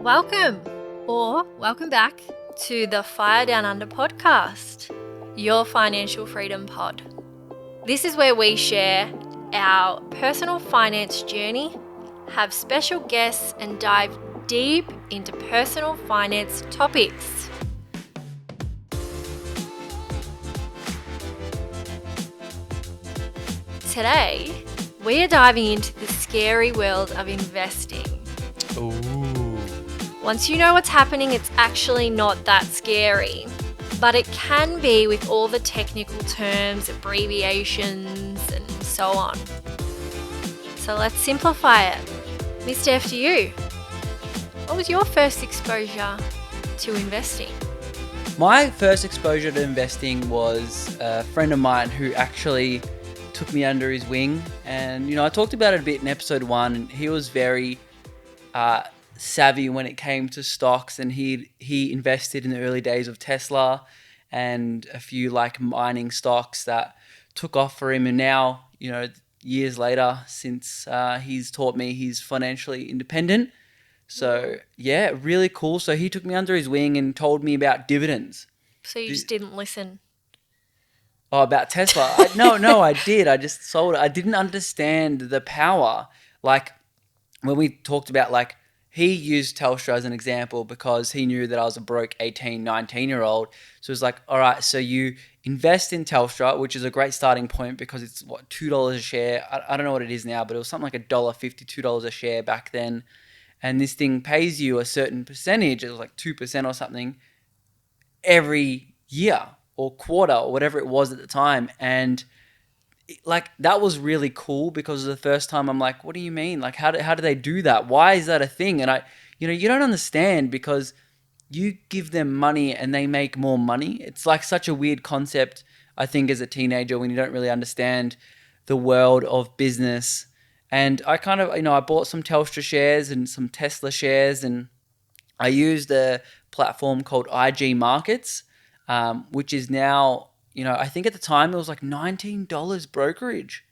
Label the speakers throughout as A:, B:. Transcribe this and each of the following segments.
A: Welcome back to the Fire Down Under podcast, your financial freedom pod. This is where we share our personal finance journey, have special guests, and dive deep into personal finance topics. Today, we are diving into the scary world of investing.
B: Ooh.
A: Once you know what's happening, it's actually not that scary. But it can be with all the technical terms, abbreviations, and so on. So let's simplify it. Mr. FDU, what was your first exposure to investing?
B: My first exposure to investing was a friend of mine who actually took me under his wing. And, I talked about it a bit in episode 1, and he was very savvy when it came to stocks, and he invested in the early days of Tesla and a few mining stocks that took off for him. And now, years later, since he's taught me, he's financially independent. So yeah, really cool. So he took me under his wing and told me about dividends.
A: So you just didn't listen?
B: Oh, about Tesla? No, I did. I just sold it. I didn't understand the power. When we talked about he used Telstra as an example because he knew that I was a broke 18, 19-year-old. So it was all right, so you invest in Telstra, which is a great starting point because it's, $2 a share? I don't know what it is now, but it was something like $1.50, $2 a share back then. And this thing pays you a certain percentage, it was 2% or something, every year or quarter or whatever it was at the time. And that was really cool because the first time I'm like, what do you mean? How do they do that? Why is that a thing? And you don't understand because you give them money and they make more money. It's such a weird concept, I think, as a teenager when you don't really understand the world of business. And I kind of, I bought some Telstra shares and some Tesla shares, and I used a platform called IG Markets, which is now, I think at the time it was $19 brokerage.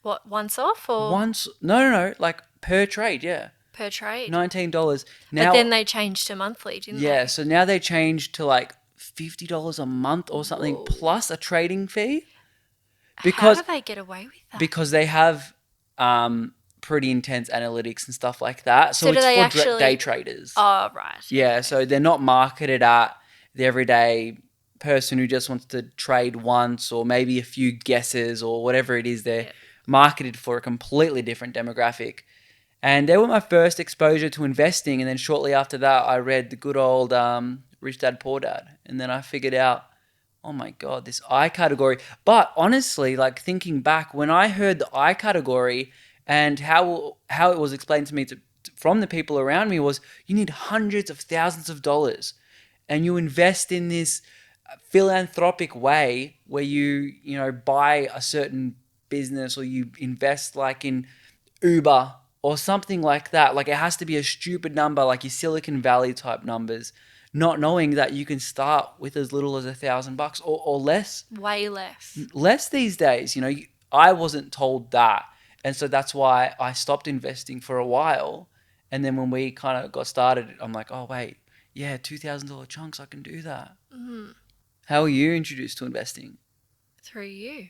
A: What, once off or?
B: No, per trade, yeah.
A: Per trade?
B: $19. Now,
A: but then they changed to monthly, didn't they?
B: Yeah, so now they changed to $50 a month or something. Whoa. Plus a trading fee.
A: How do they get away with that?
B: Because they have pretty intense analytics and stuff like that. So it's for day traders.
A: Oh, right.
B: Yeah, so they're not marketed at the everyday person who just wants to trade once or maybe a few guesses or whatever it is. They're marketed for a completely different demographic. And they were my first exposure to investing. And then shortly after that, I read the good old Rich Dad, Poor Dad. And then I figured out, oh my God, this I category. But honestly, thinking back, when I heard the I category and how it was explained to me from the people around me was, you need hundreds of thousands of dollars. And you invest in this philanthropic way where you buy a certain business or you invest in Uber or something like that. It has to be a stupid number, your Silicon Valley type numbers, not knowing that you can start with as little as $1,000 or less.
A: Way less.
B: Less these days. I wasn't told that. And so that's why I stopped investing for a while. And then when we kind of got started, I'm like, oh, wait, yeah, $2,000 chunks, I can do that.
A: Mm-hmm.
B: How were you introduced to investing?
A: Through you.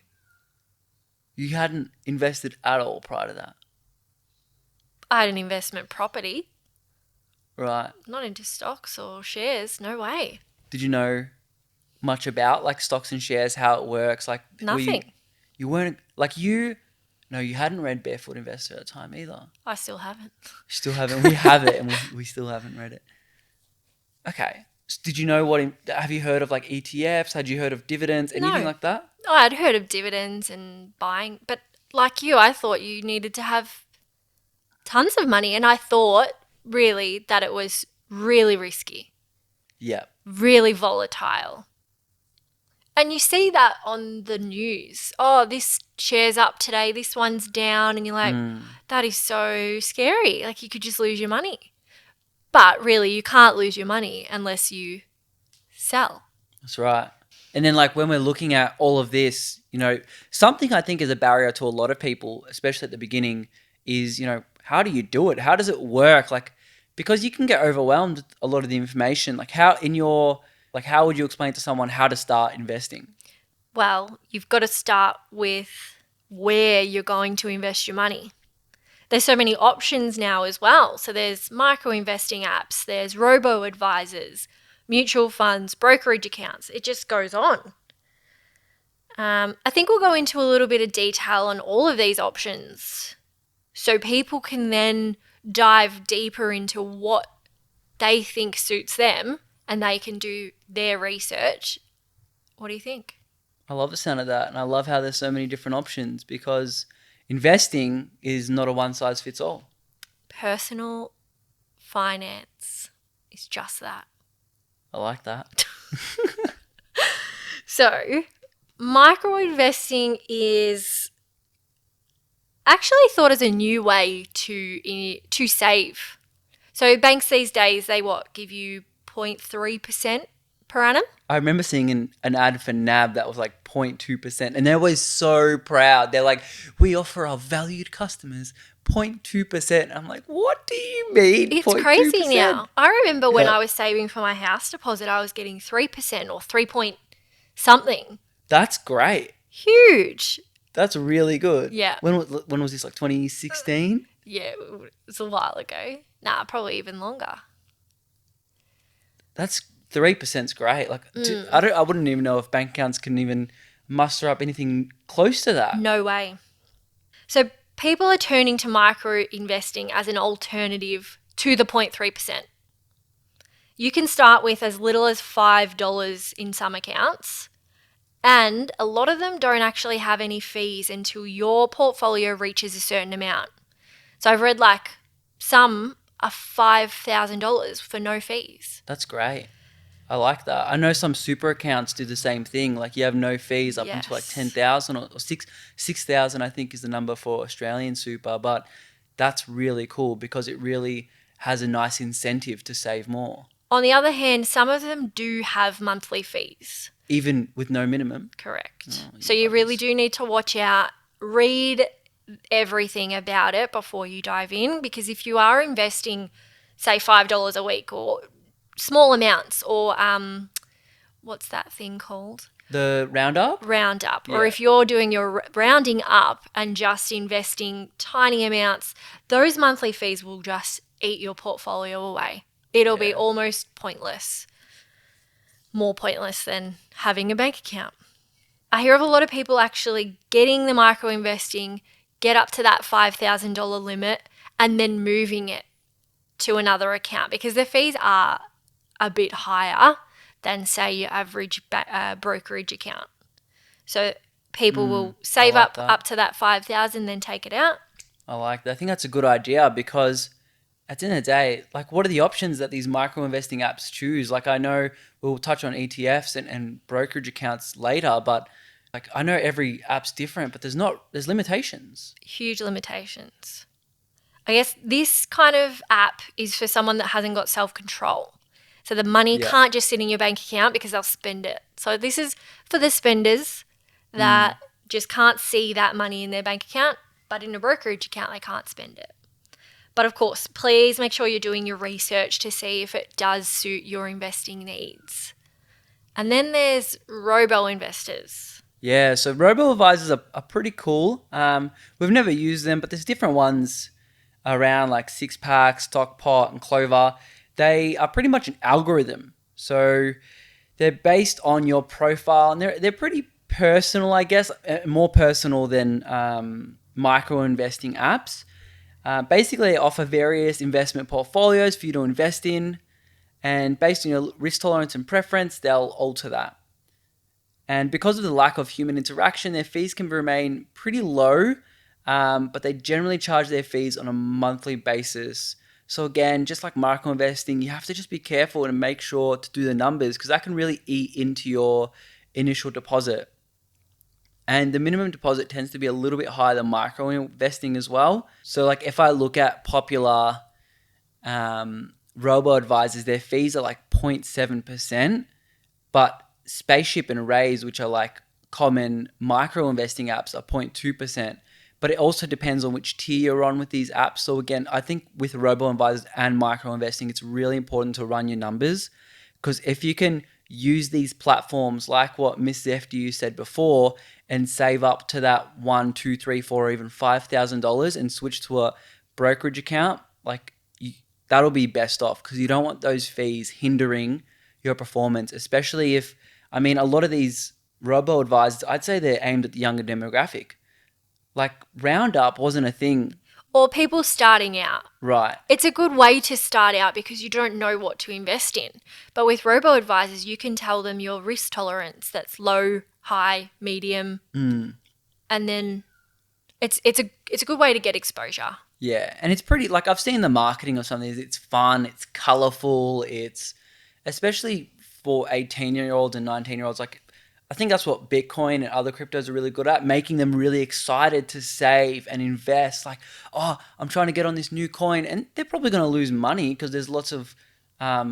B: You hadn't invested at all prior to that?
A: I had an investment property.
B: Right.
A: Not into stocks or shares. No way.
B: Did you know much about stocks and shares, how it works?
A: Nothing.
B: You weren't No, you hadn't read Barefoot Investor at the time either.
A: I still haven't.
B: You still haven't? We have it and we still haven't read it. Okay. Did you know have you heard of ETFs? Had you heard of dividends? Anything like that?
A: No, I'd heard of dividends and buying, but like you, I thought you needed to have tons of money, and I thought really that it was really risky.
B: Yeah.
A: Really volatile. And you see that on the news. Oh, this share's up today, this one's down, and you're like, that is so scary. You could just lose your money. But really, you can't lose your money unless you sell.
B: That's right. And then when we're looking at all of this, something I think is a barrier to a lot of people, especially at the beginning, is, how do you do it? How does it work? because you can get overwhelmed with a lot of the information. Like how would you explain to someone how to start investing?
A: Well, you've got to start with where you're going to invest your money. There's so many options now as well. So there's micro investing apps, there's robo advisors, mutual funds, brokerage accounts. It just goes on. I think we'll go into a little bit of detail on all of these options so people can then dive deeper into what they think suits them and they can do their research. What do you think?
B: I love the sound of that, and I love how there's so many different options because investing is not a one size fits all.
A: Personal finance is just that.
B: I like that.
A: So, micro investing is actually thought as a new way to save. So banks these days, they give you 0.3% per annum.
B: I remember seeing an ad for NAB that was like 0.2%, and they're always so proud. They're like, we offer our valued customers 0.2%. I'm like, what do you mean?
A: It's
B: 0.2%?
A: crazy now. I remember when I was saving for my house deposit, I was getting 3% or 3 point something.
B: That's great.
A: Huge.
B: That's really good.
A: Yeah.
B: When was this, like 2016?
A: Yeah, it was a while ago. Nah, probably even longer.
B: That's 3%'s great. Like I wouldn't even know if bank accounts can even muster up anything close to that.
A: No way. So people are turning to micro investing as an alternative to the 0.3%. You can start with as little as $5 in some accounts, and a lot of them don't actually have any fees until your portfolio reaches a certain amount. So I've read like some are $5,000 for no fees.
B: That's great. I like that. I know some super accounts do the same thing. Like you have no fees up until like 10,000 or 6,000, I think is the number for Australian super. But that's really cool because it really has a nice incentive to save more.
A: On the other hand, some of them do have monthly fees.
B: Even with no minimum?
A: Correct.
B: Oh,
A: so you really do need to watch out. Read everything about it before you dive in, because if you are investing, say, $5 a week or small amounts, or what's that thing called?
B: The roundup?
A: Roundup.
B: Yeah.
A: Or if you're doing your rounding up and just investing tiny amounts, those monthly fees will just eat your portfolio away. It'll be almost pointless. More pointless than having a bank account. I hear of a lot of people actually getting the micro investing, get up to that $5,000 limit, and then moving it to another account because the fees are a bit higher than, say, your average brokerage account. So people will save
B: like
A: up to that $5,000, then take it out.
B: I like that. I think that's a good idea because at the end of the day, like what are the options that these micro investing apps choose? Like I know we'll touch on ETFs and brokerage accounts later, but like I know every app's different, but there's limitations.
A: Huge limitations. I guess this kind of app is for someone that hasn't got self-control. So the money can't just sit in your bank account because they'll spend it. So this is for the spenders that just can't see that money in their bank account, but in a brokerage account they can't spend it. But of course, please make sure you're doing your research to see if it does suit your investing needs. And then there's robo-investors.
B: Yeah, so robo-advisors are pretty cool. We've never used them, but there's different ones around like Sixpack, Stockpot, and Clover. They are pretty much an algorithm. So they're based on your profile, and they're pretty personal, I guess, more personal than micro-investing apps. Basically, they offer various investment portfolios for you to invest in, and based on your risk tolerance and preference, they'll alter that. And because of the lack of human interaction, their fees can remain pretty low, but they generally charge their fees on a monthly basis. So again, just like micro investing, you have to just be careful and make sure to do the numbers because that can really eat into your initial deposit. And the minimum deposit tends to be a little bit higher than micro investing as well. So like if I look at popular robo-advisors, their fees are like 0.7%, but Spaceship and Raise, which are like common micro investing apps, are 0.2%. but it also depends on which tier you're on with these apps. So again, I think with robo-advisors and micro-investing, it's really important to run your numbers, because if you can use these platforms like what Miss FDU said before and save up to that one, two, three, four, or even $5,000 and switch to a brokerage account, like that'll be best off, because you don't want those fees hindering your performance, especially if, I mean, a lot of these robo advisors, I'd say they're aimed at the younger demographic. Like Roundup wasn't a thing.
A: Or people starting out.
B: Right.
A: It's a good way to start out because you don't know what to invest in. But with robo-advisors, you can tell them your risk tolerance, that's low, high, medium. And then it's a good way to get exposure.
B: Yeah, and it's pretty, like I've seen the marketing of some of these. It's fun, it's colorful, it's especially for 18-year-olds and 19-year-olds. Like I think that's what Bitcoin and other cryptos are really good at, making them really excited to save and invest. Like, oh, I'm trying to get on this new coin, and they're probably going to lose money because there's lots of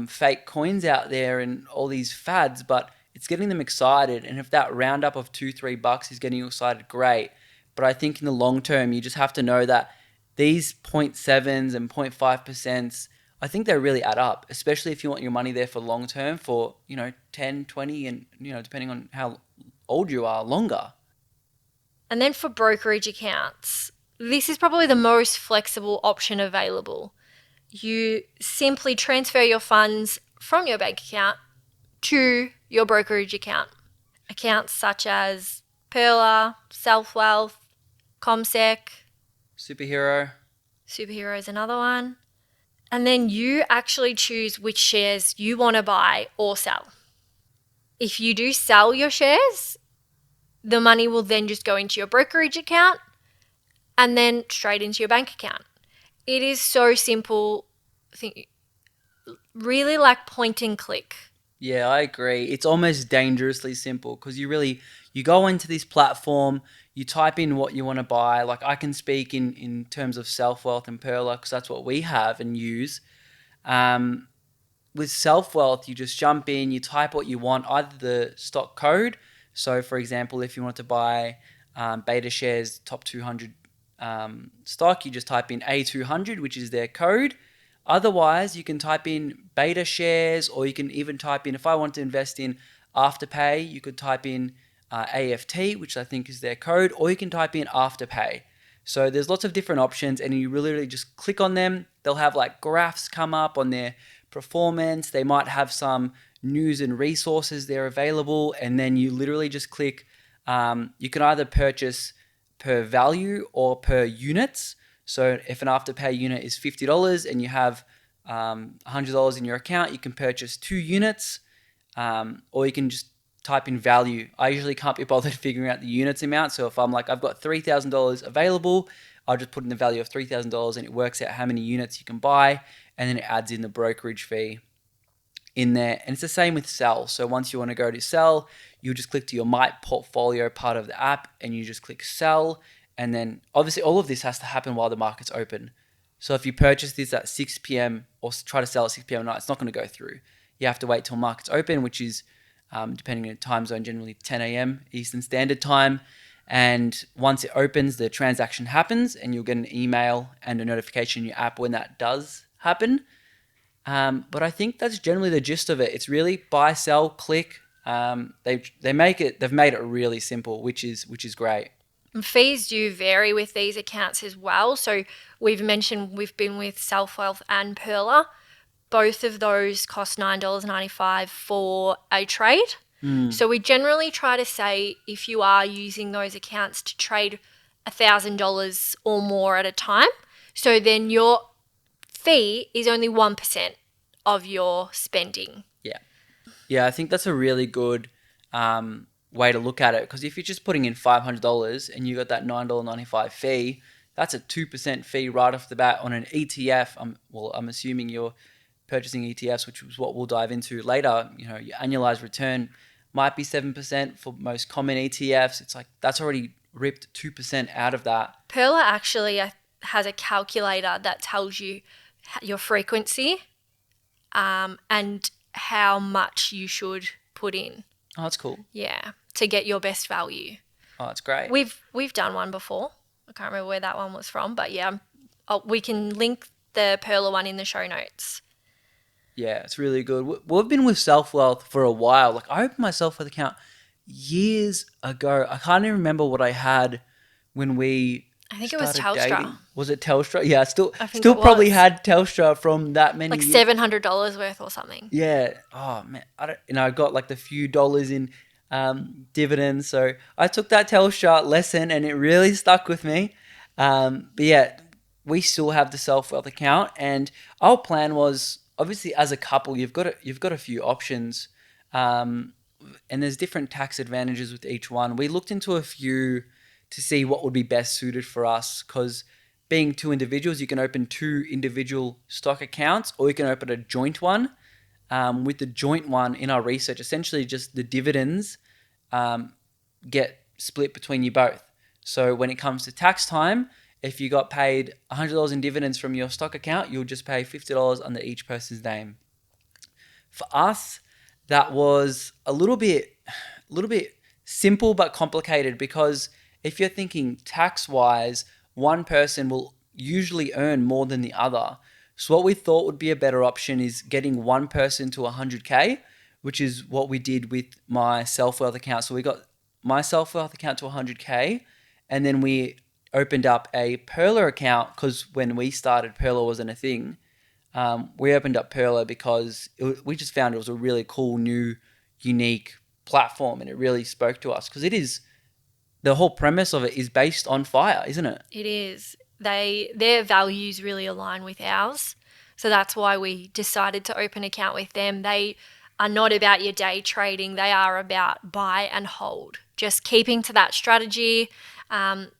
B: fake coins out there and all these fads, but it's getting them excited. And if that roundup of $2-3 is getting you excited, great. But I think in the long term, you just have to know that these 0.7s and 0.5%, I think they really add up, especially if you want your money there for long term, for, 10, 20, and, depending on how old you are, longer.
A: And then for brokerage accounts, this is probably the most flexible option available. You simply transfer your funds from your bank account to your brokerage account. Accounts such as Perla, Self-Wealth, ComSec.
B: Superhero
A: is another one. And then you actually choose which shares you want to buy or sell. If you do sell your shares, the money will then just go into your brokerage account and then straight into your bank account. It is so simple. I think really like point and click.
B: Yeah, I agree. It's almost dangerously simple, because you go into this platform, you type in what you want to buy. Like I can speak in terms of Self-Wealth and Perla, because that's what we have and use. With Self-Wealth, you just jump in, you type what you want, either the stock code. So for example, if you want to buy Beta Shares top 200 stock, you just type in A200, which is their code. Otherwise, you can type in Beta Shares, or you can even type in, if I want to invest in Afterpay, you could type in AFT, which I think is their code, or you can type in Afterpay. So there's lots of different options, and you literally just click on them. They'll have like graphs come up on their performance. They might have some news and resources there available, and then you literally just click. You can either purchase per value or per units. So if an Afterpay unit is $50 and you have $100 in your account, you can purchase 2 units, or you can just type in value. I usually can't be bothered figuring out the units amount. So if I'm like, I've got $3,000 available, I'll just put in the value of $3,000 and it works out how many units you can buy, and then it adds in the brokerage fee in there. And it's the same with sell. So once you want to go to sell, you just click to your My Portfolio part of the app and you just click sell. And then obviously all of this has to happen while the market's open. So if you purchase this at 6 p.m. or try to sell at 6 p.m. at night, it's not going to go through. You have to wait till market's open, which is, depending on time zone, generally 10 a.m. Eastern Standard Time. And once it opens, the transaction happens and you'll get an email and a notification in your app when that does happen. But I think that's generally the gist of it. It's really buy, sell, click. They've made it really simple, which is great.
A: Fees do vary with these accounts as well. So we've mentioned we've been with Self-Wealth and Perla. Both of those cost $9.95 for a trade. So we generally try to say if you are using those accounts to trade $1,000 or more at a time, so then your fee is only 1% of your spending.
B: Yeah, I think that's a really good way to look at it, because if you're just putting in $500 and you got that $9.95 fee, that's a 2% fee right off the bat on an ETF. I'm assuming you're purchasing ETFs, which is what we'll dive into later. Your annualized return might be 7% for most common ETFs. It's like that's already ripped 2% out of that.
A: Perla actually has a calculator that tells you your frequency and how much you should put in.
B: Oh, that's cool.
A: Yeah, to get your best value.
B: Oh, that's great.
A: We've done one before. I can't remember where that one was from, but yeah, we can link the Perla one in the show notes.
B: Yeah, it's really good. We've been with Self Wealth for a while. Like I opened my Self Wealth account years ago. I can't even remember what I had when we
A: I think it was
B: started
A: Telstra.
B: dating. Was it Telstra? Yeah,
A: I think
B: still
A: it
B: probably
A: was.
B: had Telstra from that many
A: Like
B: years.
A: $700 worth or something.
B: Yeah. Oh man, I got like the few dollars in dividends. So I took that Telstra lesson, and it really stuck with me. But yeah, we still have the Self Wealth account, and our plan was obviously as a couple, you've got a few options, and there's different tax advantages with each one. We looked into a few to see what would be best suited for us because being two individuals, you can open two individual stock accounts or you can open a joint one. With the joint one in our research, essentially just the dividends get split between you both. So when it comes to tax time, if you got paid $100 in dividends from your stock account, you'll just pay $50 under each person's name. For us, that was a little bit simple but complicated because if you're thinking tax wise, one person will usually earn more than the other. So what we thought would be a better option is getting one person to 100K, which is what we did with my Self Wealth account. So we got my Self Wealth account to 100K, and then we opened up a Perla account because when we started, Perla wasn't a thing. We opened up Perla because we just found it was a really cool, new, unique platform, and it really spoke to us because it is the whole premise of it is based on fire, isn't it?
A: It is. Their values really align with ours. So that's why we decided to open an account with them. They are not about your day trading. They are about buy and hold. Just keeping to that strategy. On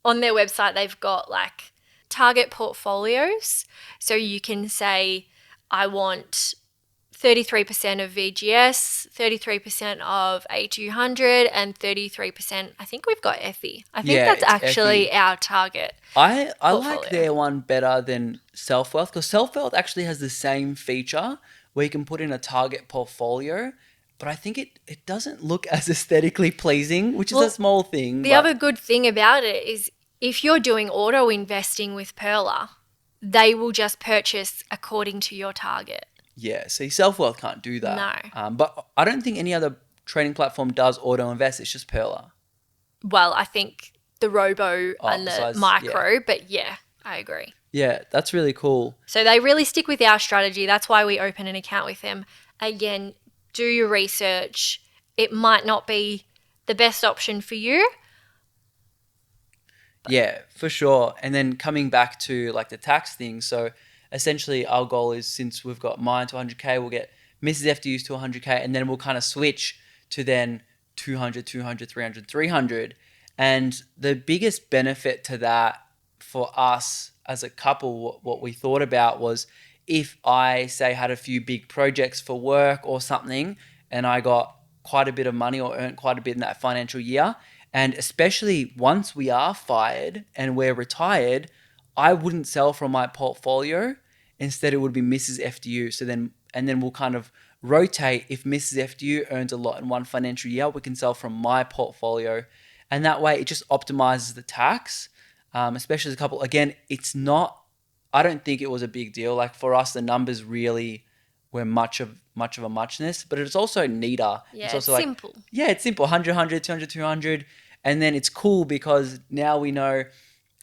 A: their website, they've got like target portfolios. So you can say, I want 33% of VGS, 33% of A200, and 33%. I think we've got FE. I think
B: Yeah,
A: that's
B: it's
A: actually
B: FE.
A: our target
B: I like
A: portfolio.
B: their one better than Self Wealth because Self Wealth actually has the same feature where you can put in a target portfolio, but I think it doesn't look as aesthetically pleasing, which is a
A: Well,
B: small thing.
A: the
B: But
A: other good thing about it is if you're doing auto investing with Perla, they will just purchase according to your target.
B: yeah, see, Self Wealth can't do
A: No.
B: that. But I don't think any other trading platform does auto invest. It's just Perla.
A: Well, I think the robo
B: Oh,
A: and the
B: besides, yeah.
A: micro, but yeah, I agree.
B: Yeah, that's really cool.
A: So they really stick with our strategy. That's why we open an account with them. Again, do your research. It might not be the best option for you.
B: Yeah, for sure. And then coming back to like the tax thing. So essentially our goal is since we've got mine to 100K, we'll get Mrs. FDU's to 100K, and then we'll kind of switch to then 200, 200, 300, 300. And the biggest benefit to that for us as a couple, what we thought about was if I say had a few big projects for work or something and I got quite a bit of money or earned quite a bit in that financial year, and especially once we are fired and we're retired, I wouldn't sell from my portfolio. Instead, it would be Mrs. FDU. So then, and then we'll kind of rotate. If Mrs. FDU earns a lot in one financial year, we can sell from my portfolio. And that way, it just optimizes the tax, especially as a couple. Again, it's not, I don't think it was a big deal. Like for us, the numbers really were much of a muchness, but it's also neater.
A: Yeah,
B: It's
A: it's
B: also like,
A: simple.
B: yeah, it's simple 100, 100, 200, 200. And then it's cool because now we know,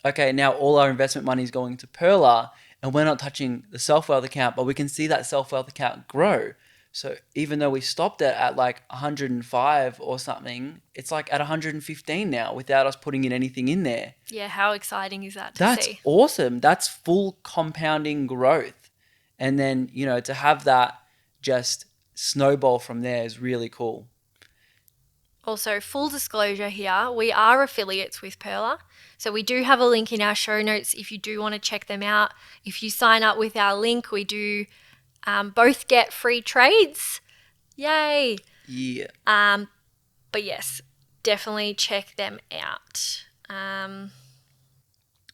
B: okay, now all our investment money is going to Perla and we're not touching the Self Wealth account, but we can see that Self Wealth account grow. So even though we stopped it at like 105 or something, it's like at 115 now without us putting in anything in there.
A: Yeah, how exciting is that to
B: That's
A: see?
B: awesome. That's full compounding growth. And then, to have that just snowball from there is really cool.
A: Also, full disclosure here, we are affiliates with Perla. So we do have a link in our show notes if you do want to check them out. If you sign up with our link, we do both get free trades. Yay!
B: Yeah.
A: But yes, definitely check them out.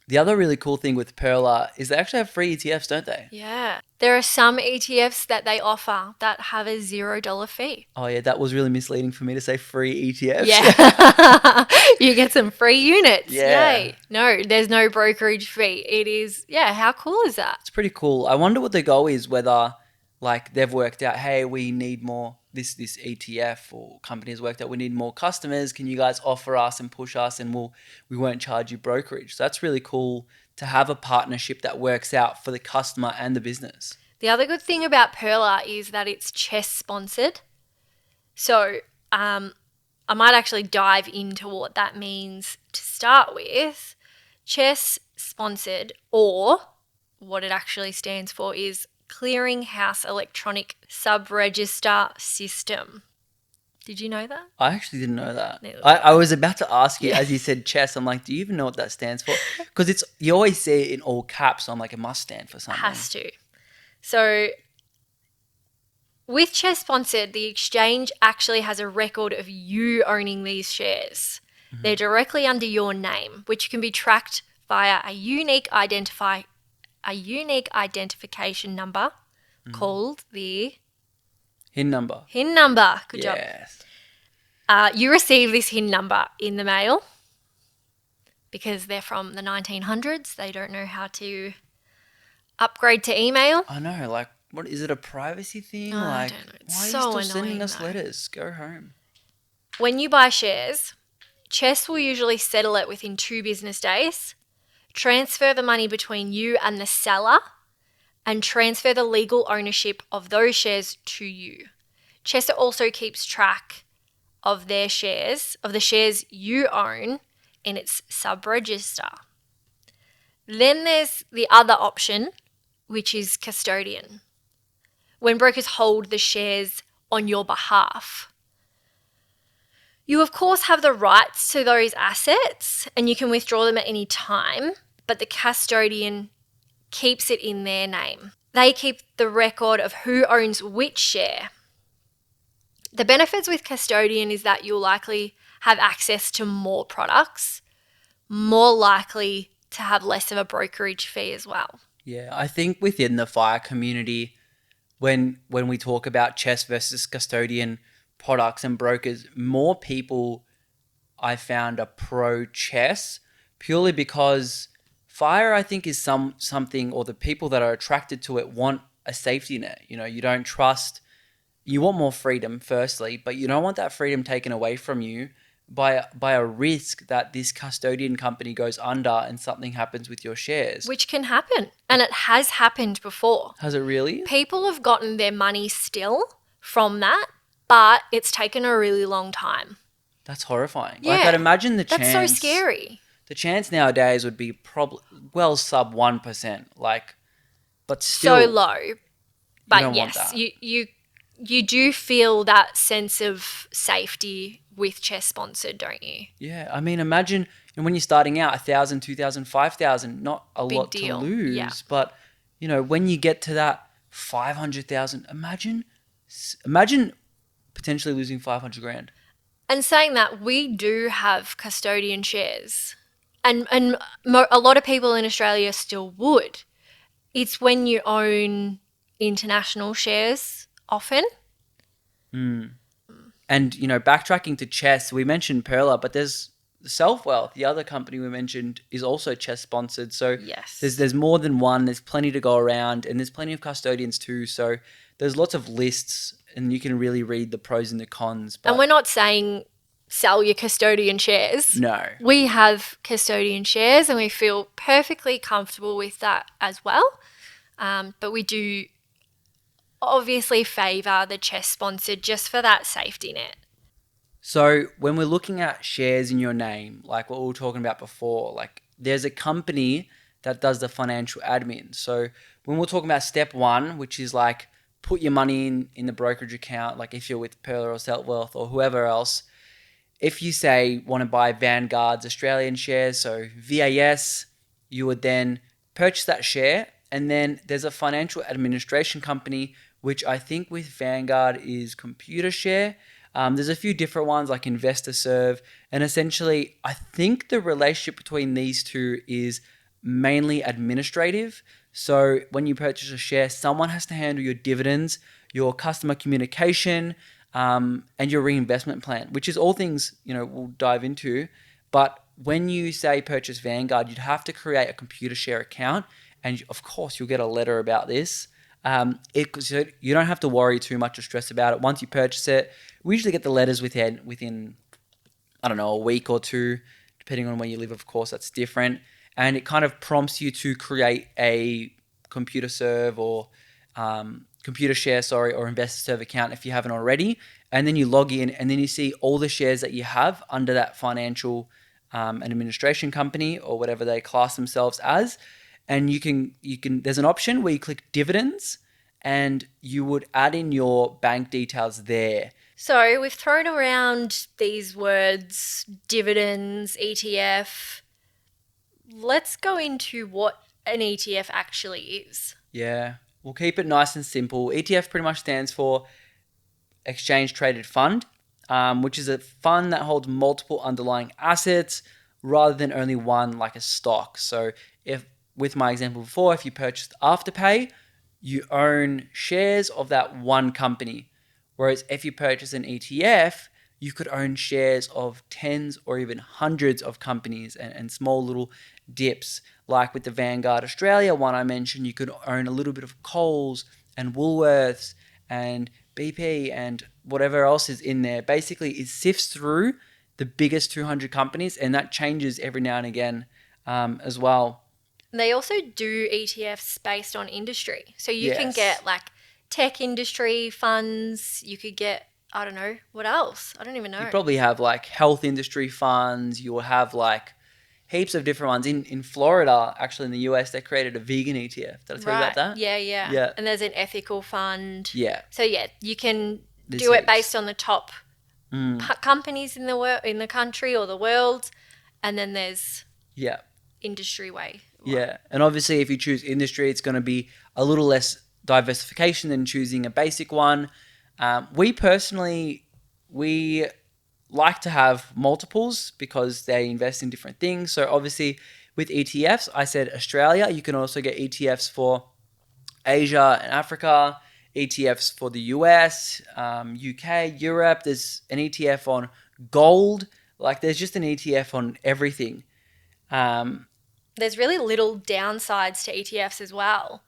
B: The other really cool thing with Perla is they actually have free ETFs, don't they?
A: Yeah. There are some ETFs that they offer that have a $0 fee.
B: Oh yeah, that was really misleading for me to say free ETFs.
A: Yeah. You get some free units.
B: Yeah.
A: Yay. No, there's no brokerage fee. It is, yeah, how cool is that?
B: It's pretty cool. I wonder what the goal is, whether like they've worked out, hey, we need more this ETF, or companies worked out we need more customers. Can you guys offer us and push us, and we won't charge you brokerage. So that's really cool to have a partnership that works out for the customer and the business.
A: The other good thing about Perla is that it's Chess sponsored. So I might actually dive into what that means to start with. Chess sponsored, or what it actually stands for, is Clearinghouse Electronic Sub-Register System. Did you know that?
B: I actually didn't know that.
A: Neither did
B: I was about to ask you,
A: Yeah.
B: as you said chess, I'm like, do you even know what that stands for? Because you always see it in all caps, so I'm like, it must stand for something.
A: Has to. So with Chess sponsored, the exchange actually has a record of you owning these shares.
B: Mm-hmm.
A: They're directly under your name, which can be tracked via a unique identification number called the
B: HIN number.
A: HIN number. Good job.
B: Yes.
A: You receive this HIN number in the mail because they're from the 1900s. They don't know how to upgrade to email.
B: I know, like, what is it, a privacy thing?
A: I
B: Like,
A: don't know. It's
B: why are you
A: so
B: still
A: annoying,
B: sending us
A: though.
B: letters? Go home.
A: When you buy shares, Chess will usually settle it within 2 business days, transfer the money between you and the seller, and transfer the legal ownership of those shares to you. Chess also keeps track of the shares you own in its sub-register. Then there's the other option, which is custodian, when brokers hold the shares on your behalf. You, of course, have the rights to those assets and you can withdraw them at any time, but the custodian keeps it in their name. They keep the record of who owns which share. The benefits with custodian is that you'll likely have access to more products, more likely to have less of a brokerage fee as well.
B: Yeah, I think within the FIRE community, when we talk about chess versus custodian products and brokers, more people I found are pro chess, purely because FIRE, I think, is something, or the people that are attracted to it want a safety net. You know, you don't trust, you want more freedom firstly, but you don't want that freedom taken away from you by a risk that this custodian company goes under and something happens with your shares.
A: Which can happen, and it has happened before.
B: Has it really?
A: People have gotten their money still from that, but it's taken a really long time.
B: That's horrifying.
A: Yeah,
B: like, I'd imagine the
A: that's
B: chance.
A: so scary.
B: The chance nowadays would be probably sub 1%. Like, but still
A: So low. But
B: don't want
A: yes,
B: that.
A: you do feel that sense of safety with Chess sponsored, don't you?
B: Yeah, I mean, imagine when you're starting out, 1,000, 2,000, 5,000, not a
A: Big
B: lot
A: deal.
B: to lose.
A: Yeah.
B: But when you get to that 500,000, imagine potentially losing 500 grand.
A: And saying that, we do have custodian shares, and a lot of people in Australia still would. It's when you own international shares often.
B: And, backtracking to chess, we mentioned Perla, but there's Self-Wealth, the other company we mentioned, is also chess sponsored. So
A: Yes.
B: there's more than one. There's plenty to go around, and there's plenty of custodians too. So there's lots of lists, and you can really read the pros and the cons. But
A: And we're not saying sell your custodian shares.
B: no.
A: We have custodian shares and we feel perfectly comfortable with that as well. But we do obviously favour the Chess sponsored just for that safety net.
B: So when we're looking at shares in your name, like what we were talking about before, like there's a company that does the financial admin. So when we're talking about step one, which is like put your money in the brokerage account, like if you're with Perla or Self-Wealth or whoever else, if you say want to buy Vanguard's Australian shares, so VAS, you would then purchase that share, and then there's a financial administration company, which I think with Vanguard is ComputerShare. There's a few different ones like InvestorServe, and essentially I think the relationship between these two is mainly administrative. So when you purchase a share, someone has to handle your dividends, your customer communication, and your reinvestment plan, which is all things, we'll dive into. But when you say purchase Vanguard, you'd have to create a computer share account. And of course, you'll get a letter about this. So you don't have to worry too much or stress about it. Once you purchase it, we usually get the letters within I don't know, a week or two, depending on where you live. Of course, that's different. And it kind of prompts you to create a computer serve or computer share, or investor serve account if you haven't already. And then you log in, and then you see all the shares that you have under that financial and administration company or whatever they class themselves as. And you can there's an option where you click dividends, and you would add in your bank details there.
A: So we've thrown around these words, dividends, ETF. Let's go into what an ETF actually is.
B: Yeah, we'll keep it nice and simple. ETF pretty much stands for Exchange Traded Fund, which is a fund that holds multiple underlying assets rather than only one, like a stock. So if, with my example before, if you purchased Afterpay, you own shares of that one company. Whereas if you purchase an ETF, you could own shares of tens or even hundreds of companies and small little dips. Like with the Vanguard Australia one I mentioned, you could own a little bit of Coles and Woolworths and BP and whatever else is in there. Basically, it sifts through the biggest 200 companies, and that changes every now and again as well.
A: They also do ETFs based on industry. So you can
B: Yes.
A: get like tech industry funds. You could get, I don't know, what else? I don't even know.
B: You probably have like health industry funds. You'll have like heaps of different ones. In Florida, actually in the US, they created a vegan ETF. Did I tell you about that?
A: Yeah.
B: Yeah.
A: And there's an ethical fund.
B: Yeah.
A: So yeah, you can
B: There's
A: do it
B: heaps.
A: based on the top companies in the country or the world, and then there's
B: Yeah.
A: industry way.
B: Yeah. And obviously, if you choose industry, it's going to be a little less diversification than choosing a basic one. We personally, we like to have multiples because they invest in different things. So obviously, with ETFs, I said Australia. You can also get ETFs for Asia and Africa, ETFs for the US, UK, Europe. There's an ETF on gold. Like there's just an ETF on everything.
A: There's really little downsides to ETFs as well.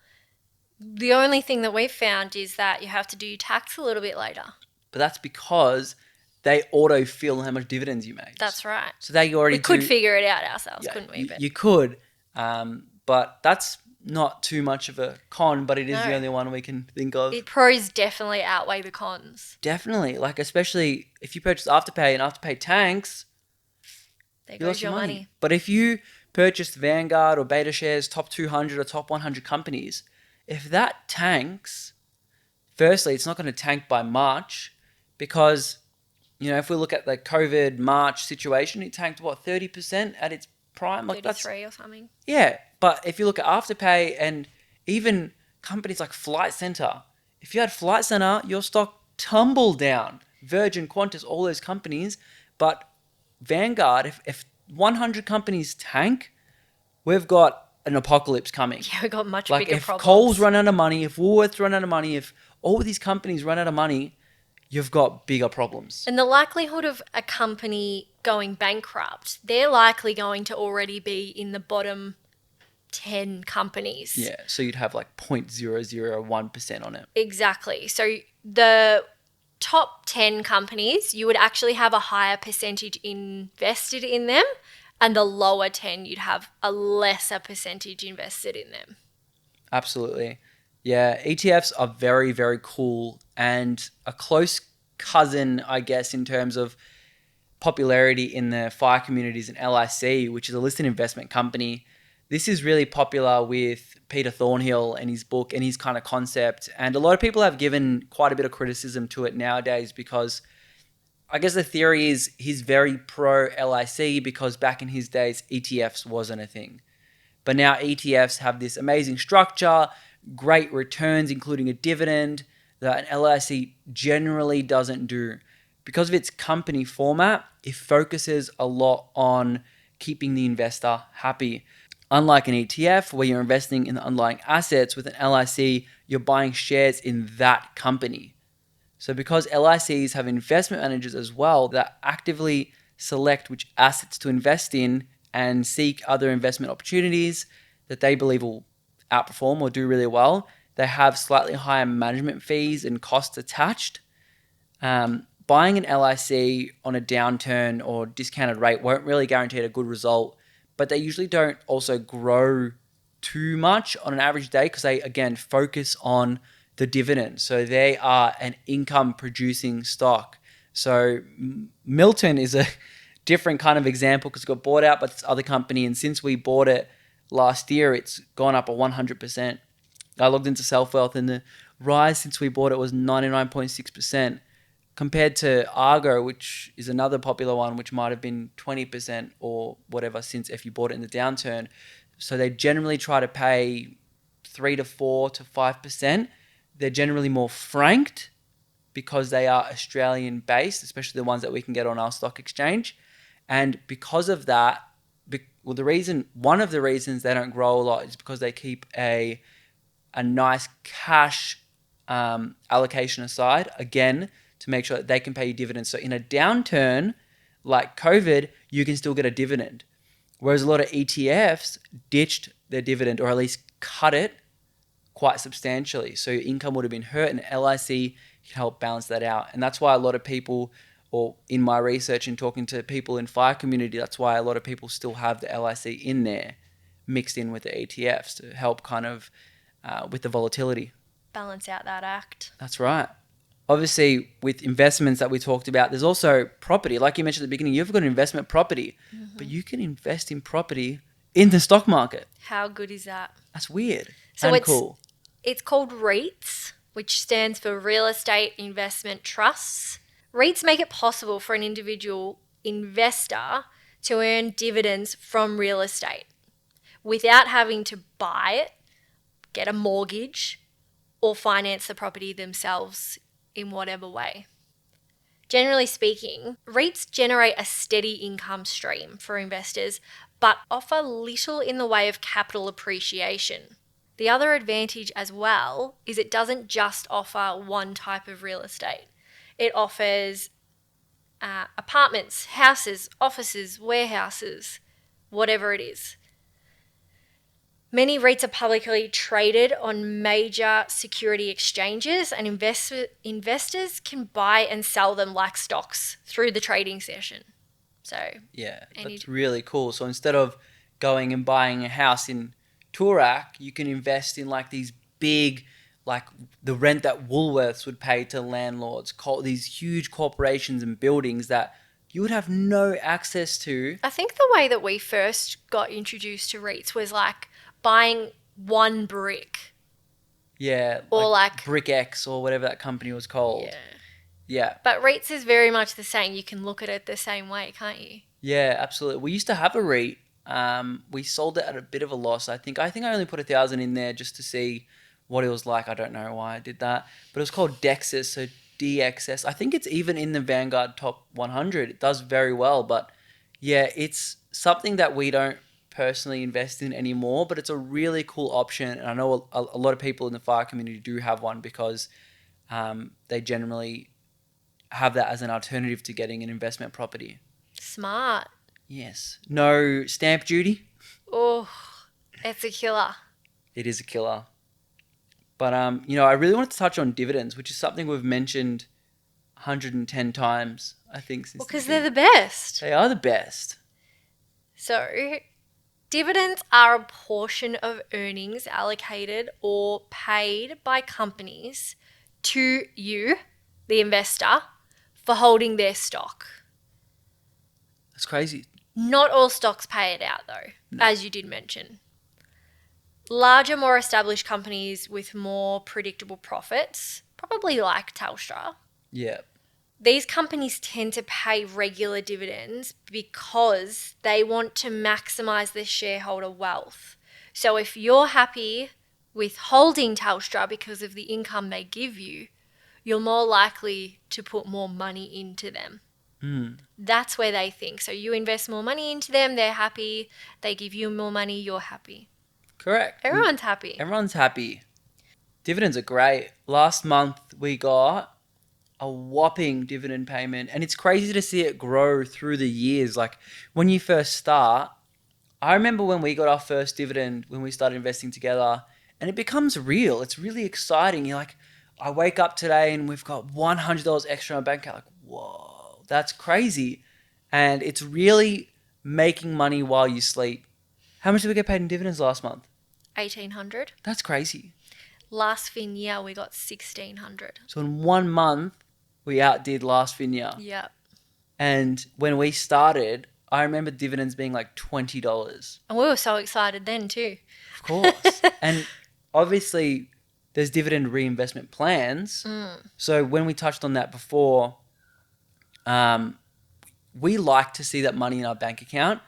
A: The only thing that we've found is that you have to do your tax a little bit later.
B: But that's because they auto-fill how much dividends you make.
A: That's right.
B: So they already
A: We could figure it out ourselves, couldn't we?
B: You could, but that's not too much of a con, but it is the
A: No.
B: only one we can think of.
A: The pros definitely outweigh the cons.
B: Definitely. Like, especially if you purchase Afterpay and Afterpay tanks,
A: There
B: you
A: goes
B: lost
A: your money.
B: But if you purchased Vanguard or Beta Shares, top 200 or top 100 companies, if that tanks, firstly, it's not going to tank by March because, if we look at the COVID March situation, it tanked, 30% at its prime? Like
A: 33 or something.
B: Yeah, but if you look at Afterpay and even companies like Flight Centre, if you had Flight Centre, your stock tumbled down. Virgin, Qantas, all those companies. But Vanguard, if 100 companies tank, we've got an apocalypse coming.
A: Yeah, we got much
B: Like
A: bigger
B: if
A: problems.
B: Coles run out of money, if Woolworths run out of money, if all these companies run out of money, you've got bigger problems.
A: And the likelihood of a company going bankrupt, they're likely going to already be in the bottom 10 companies.
B: Yeah, so you'd have like 0.001% on it.
A: Exactly. So the top 10 companies, you would actually have a higher percentage invested in them, and the lower 10, you'd have a lesser percentage invested in them.
B: Absolutely. Yeah, ETFs are very, very cool and a close cousin, I guess, in terms of popularity in the FIRE communities and LIC, which is a listed investment company. This is really popular with Peter Thornhill and his book and his kind of concept. And a lot of people have given quite a bit of criticism to it nowadays because I guess the theory is he's very pro LIC because back in his days, ETFs wasn't a thing. But now ETFs have this amazing structure, great returns, including a dividend that an LIC generally doesn't do. Because of its company format, it focuses a lot on keeping the investor happy. Unlike an ETF where you're investing in the underlying assets, with an LIC, you're buying shares in that company. So because LICs have investment managers as well that actively select which assets to invest in and seek other investment opportunities that they believe will outperform or do really well, they have slightly higher management fees and costs attached. Buying an LIC on a downturn or discounted rate won't really guarantee a good result, but they usually don't also grow too much on an average day because they, again, focus on the dividend. So they are an income producing stock. So Milton is a different kind of example because it got bought out by this other company. And since we bought it last year, it's gone up 100%. I logged into Self Wealth and the rise since we bought it was 99.6%. Compared to Argo, which is another popular one, which might have been 20% or whatever since if you bought it in the downturn. So they generally try to pay 3 to 4 to 5%. They're generally more franked because they are Australian based, especially the ones that we can get on our stock exchange. And because of that, one of the reasons they don't grow a lot is because they keep a nice cash allocation aside, again, to make sure that they can pay you dividends. So in a downturn like COVID, you can still get a dividend. Whereas a lot of ETFs ditched their dividend or at least cut it quite substantially. So your income would have been hurt, and LIC can help balance that out. And that's why a lot of people, or in my research and talking to people in FIRE community, that's why a lot of people still have the LIC in there mixed in with the ETFs to help kind of with the volatility.
A: Balance out that act.
B: That's right. Obviously, with investments that we talked about, there's also property. Like you mentioned at the beginning, you've got an investment property, but you can invest in property in the stock market.
A: How good is that?
B: That's weird
A: So
B: cool.
A: It's called REITs, which stands for Real Estate Investment Trusts. REITs make it possible for an individual investor to earn dividends from real estate without having to buy it, get a mortgage, or finance the property themselves in whatever way. Generally speaking, REITs generate a steady income stream for investors, but offer little in the way of capital appreciation. The other advantage as well is it doesn't just offer one type of real estate. It offers apartments, houses, offices, warehouses, whatever it is. Many REITs are publicly traded on major security exchanges, and investors can buy and sell them like stocks through the trading session. So
B: yeah, that's really cool. So instead of going and buying a house in Toorak, you can invest in like these big, like the rent that Woolworths would pay to landlords, these huge corporations and buildings that you would have no access to.
A: I think the way that we first got introduced to REITs was like buying one brick.
B: Yeah.
A: Or like
B: Brick X or whatever that company was called.
A: Yeah.
B: Yeah.
A: But REITs is very much the same. You can look at it the same way, can't you?
B: Yeah, absolutely. We used to have a REIT. We sold it at a bit of a loss. I think I only put 1,000 in there just to see what it was like. I don't know why I did that. But it was called Dexus, so DXS. I think it's even in the Vanguard Top 100. It does very well. But yeah, it's something that we don't personally invest in anymore, but it's a really cool option. And I know a lot of people in the FIRE community do have one because they generally have that as an alternative to getting an investment property.
A: Smart.
B: Yes. No stamp duty.
A: Oh, it's a killer.
B: It is a killer. But, I really wanted to touch on dividends, which is something we've mentioned 110 times, I think. Since
A: because they're the best.
B: They are the best.
A: So, dividends are a portion of earnings allocated or paid by companies to you, the investor, for holding their stock.
B: That's crazy.
A: Not all stocks pay it out though, as you did mention. Larger, more established companies with more predictable profits, probably like Telstra.
B: Yeah.
A: These companies tend to pay regular dividends because they want to maximize their shareholder wealth. So if you're happy with holding Telstra because of the income they give you, you're more likely to put more money into them. That's where they think. So you invest more money into them, they're happy. They give you more money, you're happy.
B: Correct.
A: Everyone's happy.
B: Everyone's happy. Dividends are great. Last month we got a whopping dividend payment, and it's crazy to see it grow through the years. Like when you first start, I remember when we got our first dividend when we started investing together, and it becomes real. It's really exciting. You're like, I wake up today and we've got $100 extra in our bank account. Like, whoa, that's crazy. And it's really making money while you sleep. How much did we get paid in dividends last month?
A: 1,800.
B: That's crazy.
A: Last fin year we got 1,600.
B: So in 1 month, we outdid last fin year.
A: Yeah.
B: And when we started, I remember dividends being like $20.
A: And we were so excited then too.
B: Of course. And obviously, there's dividend reinvestment plans. So when we touched on that before, we like to see that money in our bank account.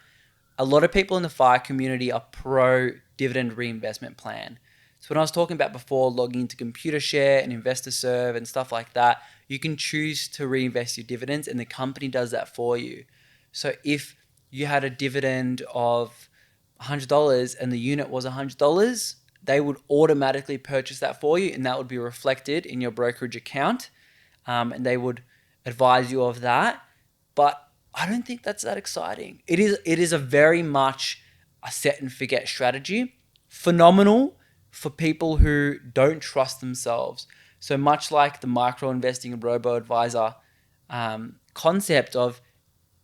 B: A lot of people in the FIRE community are pro dividend reinvestment plan. So when I was talking about before logging into ComputerShare and InvestorServe and stuff like that, you can choose to reinvest your dividends and the company does that for you. So if you had a dividend of $100 and the unit was $100, they would automatically purchase that for you and that would be reflected in your brokerage account, and they would advise you of that. But I don't think that's that exciting. It is a very much a set and forget strategy. Phenomenal for people who don't trust themselves. So much like the micro investing and robo-advisor concept of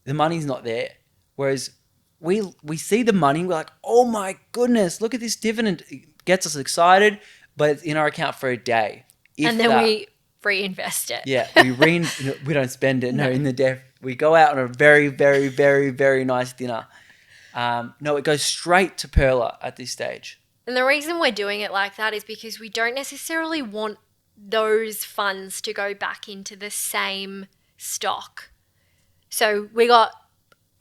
B: the money's not there. Whereas we see the money, we're like, oh my goodness, look at this dividend. It gets us excited, but it's in our account for a day.
A: And then we reinvest it.
B: Yeah, we don't spend it. No, in the debt. We go out on a very, very, very, very nice dinner. No, it goes straight to Perla at this stage.
A: And the reason we're doing it like that is because we don't necessarily want those funds to go back into the same stock. So we got,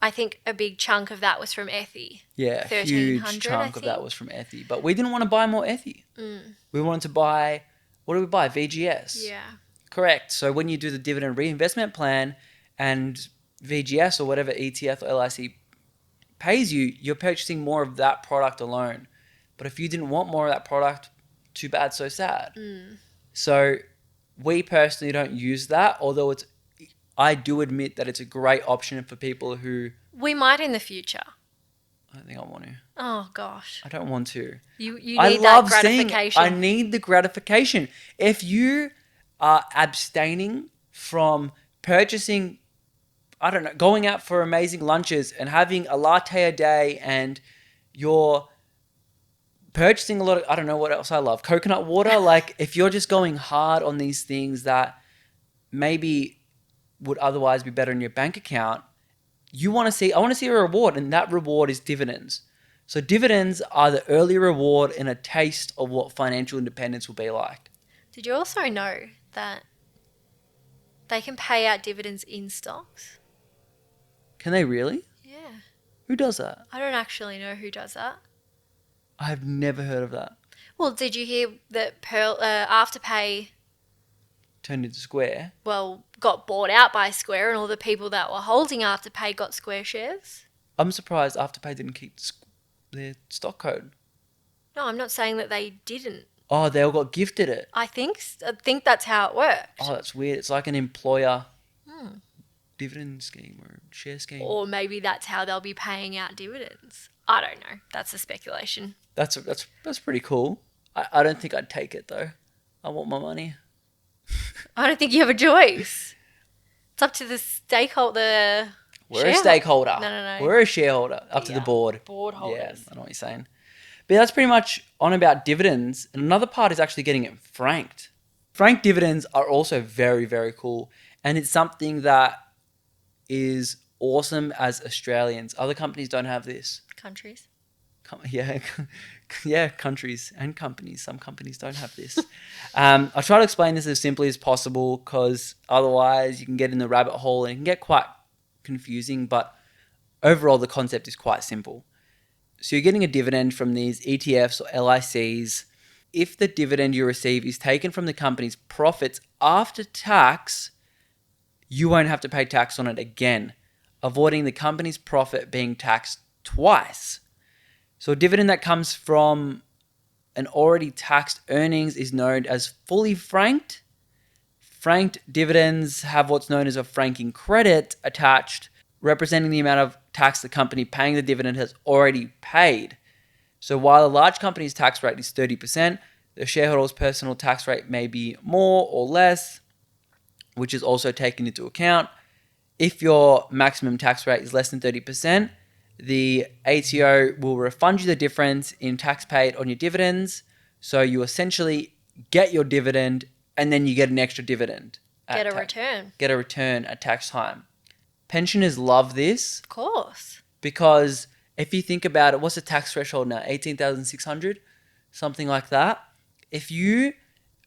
A: I think a big chunk of that was from Ethy.
B: Yeah, a huge chunk of that was from Ethy. But we didn't want to buy more Ethy. We wanted to buy, what did we buy? VGS.
A: Yeah.
B: Correct. So when you do the dividend reinvestment plan and VGS or whatever ETF or LIC pays you, you're purchasing more of that product alone. But if you didn't want more of that product, too bad, so sad. So we personally don't use that, although I do admit that it's a great option for people who...
A: We might in the future.
B: I don't think I want to.
A: Oh, gosh.
B: I don't want to.
A: You need that gratification.
B: I need the gratification. If you are abstaining from purchasing, I don't know, going out for amazing lunches and having a latte a day and you're purchasing a lot of, I don't know what else I love, coconut water. Like if you're just going hard on these things that maybe would otherwise be better in your bank account, I want to see a reward, and that reward is dividends. So dividends are the early reward and a taste of what financial independence will be like.
A: Did you also know that they can pay out dividends in stocks?
B: Can they really?
A: Yeah.
B: Who does that?
A: I don't actually know who does that.
B: I've never heard of that.
A: Well, did you hear that Afterpay
B: Turned into Square?
A: Got bought out by Square, and all the people that were holding Afterpay got Square shares?
B: I'm surprised Afterpay didn't keep their stock code.
A: No, I'm not saying that they didn't.
B: Oh, they all got gifted it.
A: I think that's how it worked.
B: Oh, that's weird. It's like an employer dividend scheme or share scheme.
A: Or maybe that's how they'll be paying out dividends. I don't know. That's a speculation.
B: That's pretty cool. I don't think I'd take it though. I want my money.
A: I don't think you have a choice. It's up to the stakeholder.
B: We're a stakeholder.
A: No.
B: We're a shareholder. Up to the board.
A: Board holders.
B: Yeah, I know what you're saying. But that's pretty much on about dividends. And another part is actually getting it franked. Franked dividends are also very, very cool. And it's something that is awesome as Australians. Other companies don't have this.
A: Countries.
B: Yeah, countries and companies. Some companies don't have this. I'll try to explain this as simply as possible because otherwise you can get in the rabbit hole and it can get quite confusing. But overall, the concept is quite simple. So you're getting a dividend from these ETFs or LICs. If the dividend you receive is taken from the company's profits after tax, you won't have to pay tax on it again, avoiding the company's profit being taxed twice. So a dividend that comes from an already taxed earnings is known as fully franked. Franked dividends have what's known as a franking credit attached, representing the amount of tax the company paying the dividend has already paid. So while a large company's tax rate is 30%, the shareholder's personal tax rate may be more or less, which is also taken into account. If your maximum tax rate is less than 30%, the ATO will refund you the difference in tax paid on your dividends. So you essentially get your dividend and then you get an extra dividend.
A: Get a return.
B: Get a return at tax time. Pensioners love this.
A: Of course.
B: Because if you think about it, what's the tax threshold now? 18,600? Something like that. If you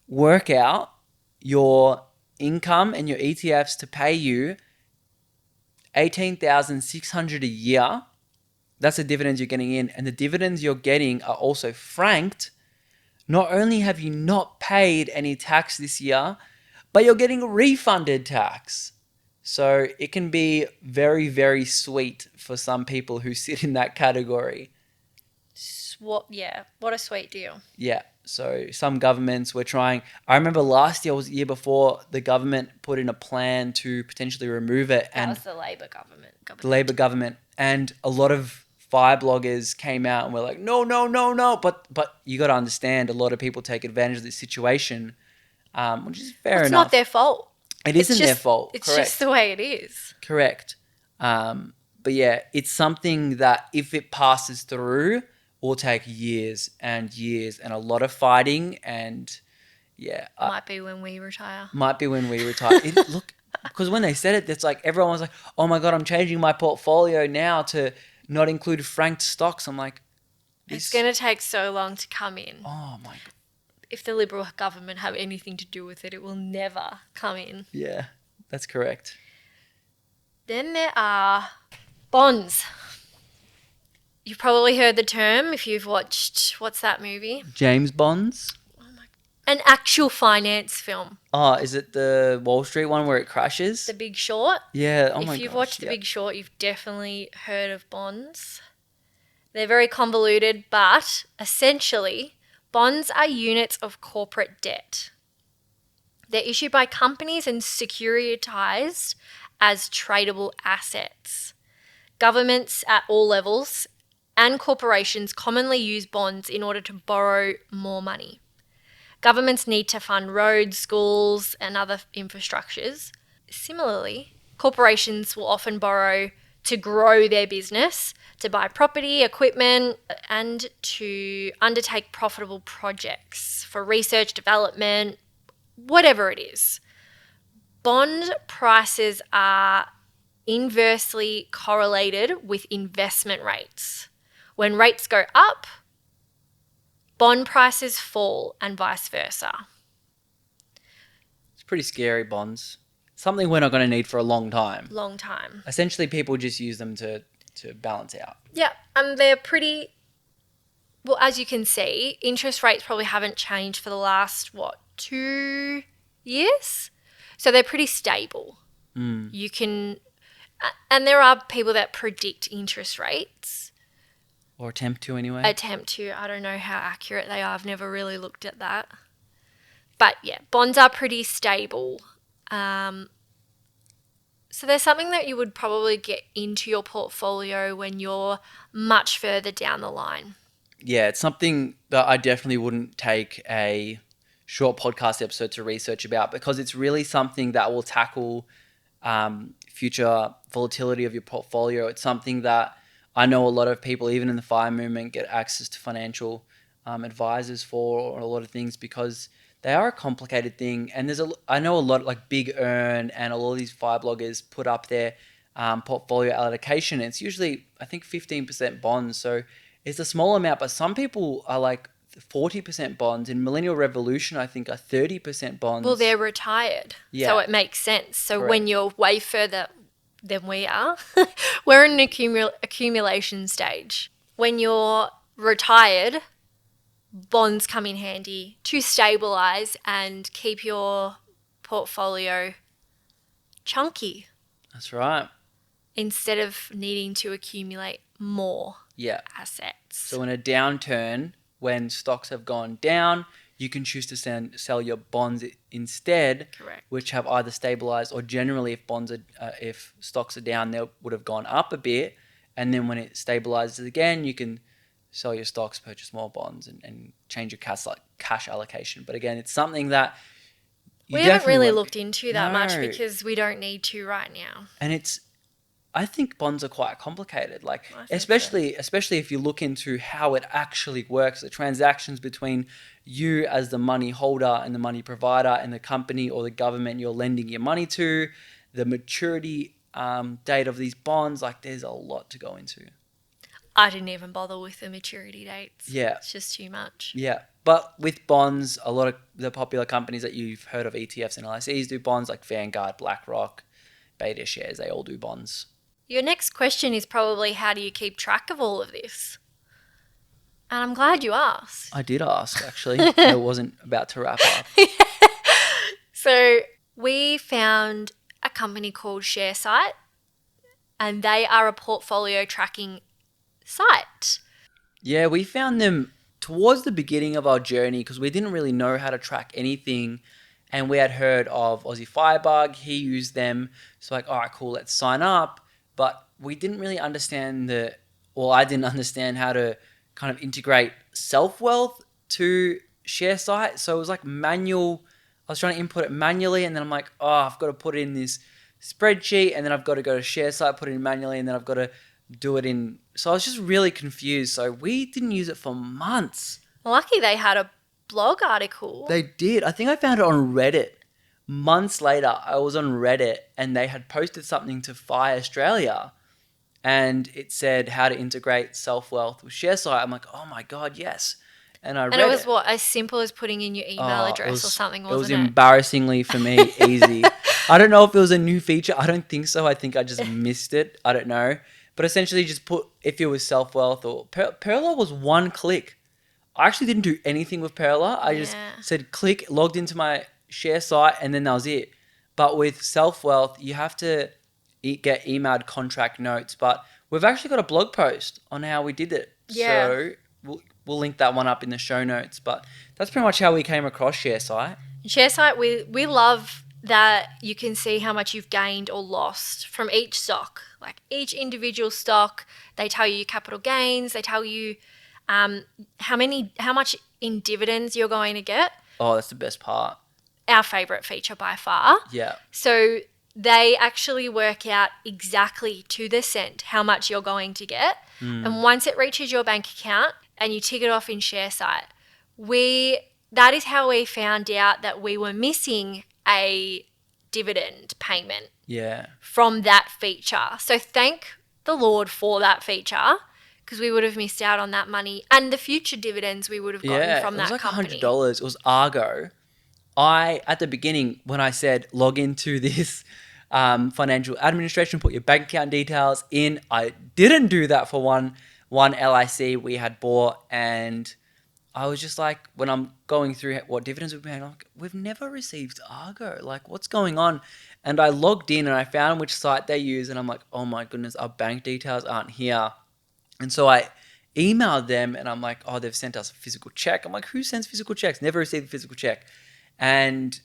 B: work out your income and your ETFs to pay you 18,600 a year, that's the dividends you're getting in, and the dividends you're getting are also franked. Not only have you not paid any tax this year, but you're getting refunded tax. So it can be very, very sweet for some people who sit in that category.
A: What a sweet deal.
B: Yeah. So some governments were trying. I remember last year was the year before, the government put in a plan to potentially remove it.
A: That was the Labor government.
B: The Labor government. And a lot of fire bloggers came out and were like, no. But you got to understand, a lot of people take advantage of this situation, which is fair enough.
A: It's not their fault.
B: It isn't their fault.
A: It's just the way it is.
B: Correct. But yeah, it's something that if it passes through, will take years and years and a lot of fighting. And yeah.
A: Might be when we retire.
B: Look, because when they said it, it's like everyone was like, oh my God, I'm changing my portfolio now to not include franked stocks. I'm like,
A: it's going to take so long to come in.
B: Oh my God.
A: If the Liberal government have anything to do with it, it will never come in.
B: Yeah, that's correct.
A: Then there are bonds. You've probably heard the term if you've watched, what's that movie?
B: James Bonds?
A: An actual finance film.
B: Oh, is it the Wall Street one where it crashes?
A: The Big Short.
B: Yeah, oh my gosh.
A: If you've watched The Big Short, you've definitely heard of bonds. They're very convoluted, but essentially, bonds are units of corporate debt. They're issued by companies and securitized as tradable assets. Governments at all levels and corporations commonly use bonds in order to borrow more money. Governments need to fund roads, schools, and other infrastructures. Similarly, corporations will often borrow to grow their business, to buy property, equipment, and to undertake profitable projects for research, development, whatever it is. Bond prices are inversely correlated with investment rates. When rates go up, bond prices fall and vice versa.
B: It's pretty scary, bonds. Something we're not going to need for a long time.
A: Long time.
B: Essentially, people just use them to balance out.
A: Yeah, and they're pretty... Well, as you can see, interest rates probably haven't changed for the last, 2 years? So they're pretty stable. You can... And there are people that predict interest rates.
B: Or attempt to anyway.
A: I don't know how accurate they are. I've never really looked at that. But yeah, bonds are pretty stable. So there's something that you would probably get into your portfolio when you're much further down the line.
B: Yeah, it's something that I definitely wouldn't take a short podcast episode to research about, because it's really something that will tackle future volatility of your portfolio. It's something that I know a lot of people, even in the FIRE movement, get access to financial advisors for, or a lot of things, because they are a complicated thing. And I know a lot, like Big Earn and a lot of these FIRE bloggers put up their portfolio allocation. It's usually, I think, 15% bonds. So it's a small amount, but some people are like 40% bonds. In Millennial Revolution, I think, are 30% bonds.
A: Well, they're retired. Yeah. So it makes sense. So correct. When you're way further than we are, we're in an accumulation stage. When you're retired, bonds come in handy to stabilize and keep your portfolio chunky
B: That's right.
A: instead of needing to accumulate more
B: Yeah.
A: assets.
B: So in a downturn, when stocks have gone down, you can choose to sell your bonds instead,
A: Correct.
B: which have either stabilized or generally, if stocks are down, they would have gone up a bit, and then when it stabilizes again, you can sell your stocks, purchase more bonds, and change your cash allocation. But again, it's something that
A: we haven't really looked into that much because we don't need to right now.
B: And I think bonds are quite complicated, like
A: I think
B: especially if you look into how it actually works, the transactions between you as the money holder and the money provider and the company or the government you're lending your money to, the maturity date of these bonds. Like, there's a lot to go into.
A: I didn't even bother with the maturity dates.
B: Yeah.
A: It's just too much.
B: Yeah. But with bonds, a lot of the popular companies that you've heard of, ETFs and LICs, do bonds, like Vanguard, BlackRock, Beta Shares. They all do bonds.
A: Your next question is probably, how do you keep track of all of this? And I'm glad you asked.
B: I did ask, actually. I wasn't about to wrap up.
A: So we found a company called ShareSite, and they are a portfolio tracking site.
B: Yeah, we found them towards the beginning of our journey because we didn't really know how to track anything. And we had heard of Aussie Firebug. He used them. So like, all right, cool, let's sign up. But we didn't really understand I didn't understand how to kind of integrate self-wealth to ShareSite. So it was like manual. I was trying to input it manually, and then I'm like, oh, I've got to put it in this spreadsheet, and then I've got to go to ShareSite, put it in manually, and then I've got to do it in. So I was just really confused. So we didn't use it for months.
A: Lucky they had a blog article.
B: They did. I think I found it on Reddit. Months later, I was on Reddit and they had posted something to Fire Australia and it said how to integrate self-wealth with ShareSite. I'm like, oh my God, yes. And I read it.
A: And it was what, as simple as putting in your email address or something, wasn't it?
B: It was embarrassingly for me easy. I don't know if it was a new feature. I don't think so. I think I just missed it. I don't know. But essentially just put, if it was self-wealth or Perla was one click. I actually didn't do anything with Perla. I just said click, logged into my ShareSite, and then that was it. But with self-wealth, you have to get emailed contract notes. But we've actually got a blog post on how we did it.
A: Yeah.
B: So we'll link that one up in the show notes. But that's pretty much how we came across ShareSite.
A: ShareSite, we love that you can see how much you've gained or lost from each stock. Like each individual stock, they tell you capital gains. They tell you how much in dividends you're going to get.
B: Oh, that's the best part.
A: Our favourite feature by far.
B: Yeah.
A: So they actually work out exactly to the cent how much you're going to get. And once it reaches your bank account and you tick it off in ShareSite, that is how we found out that we were missing a dividend payment from that feature. So thank the Lord for that feature, because we would have missed out on that money and the future dividends we would have gotten from that company.
B: It was like $100. It was Argo. At the beginning, when I said log into this financial administration, put your bank account details in, I didn't do that for one LIC we had bought, and I was just like, when I'm going through what dividends we've paid, I'm like, we've never received Argo. Like, what's going on? And I logged in and I found which site they use, and I'm like, oh my goodness, our bank details aren't here. And so I emailed them and I'm like, oh, they've sent us a physical check. I'm like, who sends physical checks? Never received a physical check. And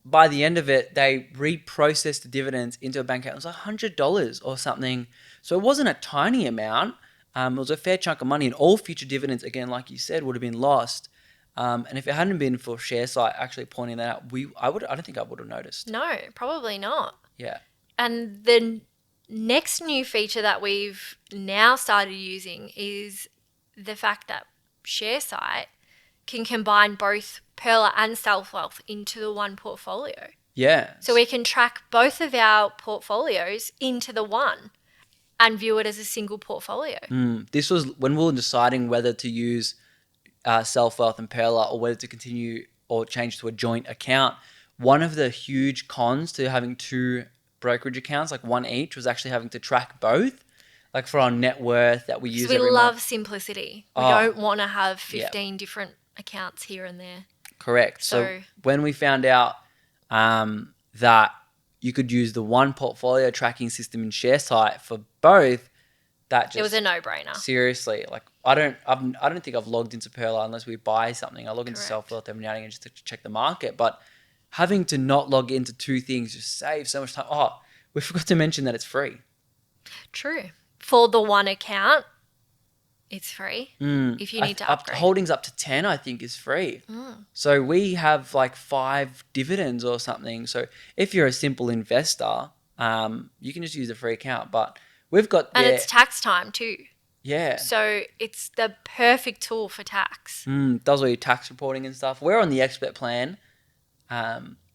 B: by the end of it, they reprocessed the dividends into a bank account. It was like $100 or something. So it wasn't a tiny amount. It was a fair chunk of money, and all future dividends, again, like you said, would have been lost. And if it hadn't been for ShareSite actually pointing that out, I don't think I would have noticed.
A: No, probably not.
B: Yeah.
A: And the next new feature that we've now started using is the fact that ShareSite can combine both Perla and self-wealth into the one portfolio.
B: Yeah.
A: So we can track both of our portfolios into the one and view it as a single portfolio.
B: This was when we were deciding whether to use self-wealth and Perla or whether to continue or change to a joint account. One of the huge cons to having two brokerage accounts, like one each, was actually having to track both, like for our net worth that we use every month.
A: We love simplicity. We don't want to have 15 different accounts here and there.
B: Correct. So when we found out that you could use the one portfolio tracking system in ShareSite for both. That just,
A: it was a no-brainer.
B: Seriously, like I don't think I've logged into Perla unless we buy something. I log into
A: Correct.
B: Selfwealth every now and again just to check the market. But having to not log into two things just saves so much time. Oh, we forgot to mention that it's free.
A: True. For the one account, it's free. If you need to upgrade.
B: Holdings up to 10, I think, is free. So we have like 5 dividends or something. So if you're a simple investor, you can just use a free account. But we've got
A: and it's tax time too.
B: Yeah.
A: So it's the perfect tool for tax.
B: Does all your tax reporting and stuff. We're on the expert plan.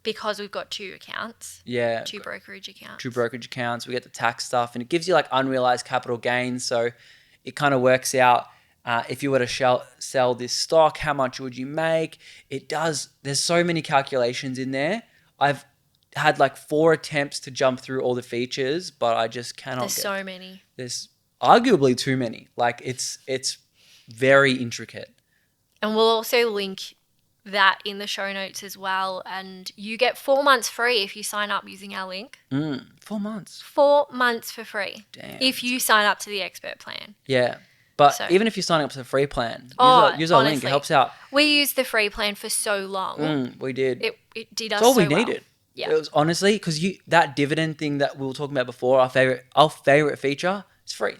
A: Because we've got 2 accounts.
B: Yeah.
A: 2 brokerage accounts.
B: 2 brokerage accounts. We get the tax stuff, and it gives you like unrealized capital gains. So it kind of works out if you were to sell this stock, how much would you make? It does. There's so many calculations in there. I've had like 4 attempts to jump through all the features, but I just cannot.
A: There's so many.
B: There's arguably too many. Like it's very intricate.
A: And we'll also link that in the show notes as well. And you get 4 months free if you sign up using our link.
B: 4 months.
A: 4 months for free.
B: Damn.
A: If you sign up to the expert plan.
B: Yeah. But even if you sign up to the free plan, use our link. It helps out.
A: We used the free plan for so long.
B: We did.
A: It did us
B: It's all
A: so
B: we needed.
A: Yeah.
B: It was honestly because that dividend thing that we were talking about before, our favorite feature, it's free.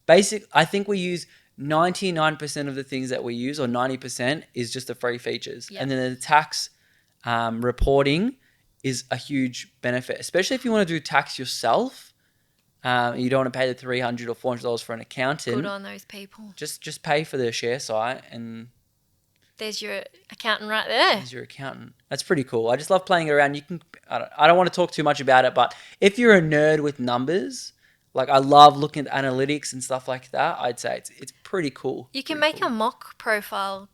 B: I think we use 99% of the things that we use, or 90% is just the free features.
A: Yep.
B: And then the tax reporting is a huge benefit, especially if you want to do tax yourself. You don't want to pay the $300 or $400 for an accountant.
A: Good on those people.
B: Just pay for the share site, and
A: there's your accountant right there.
B: There's your accountant. That's pretty cool. I just love playing around. You can. I don't want to talk too much about it, but if you're a nerd with numbers, like I love looking at analytics and stuff like that, I'd say it's pretty cool.
A: You can make a mock profile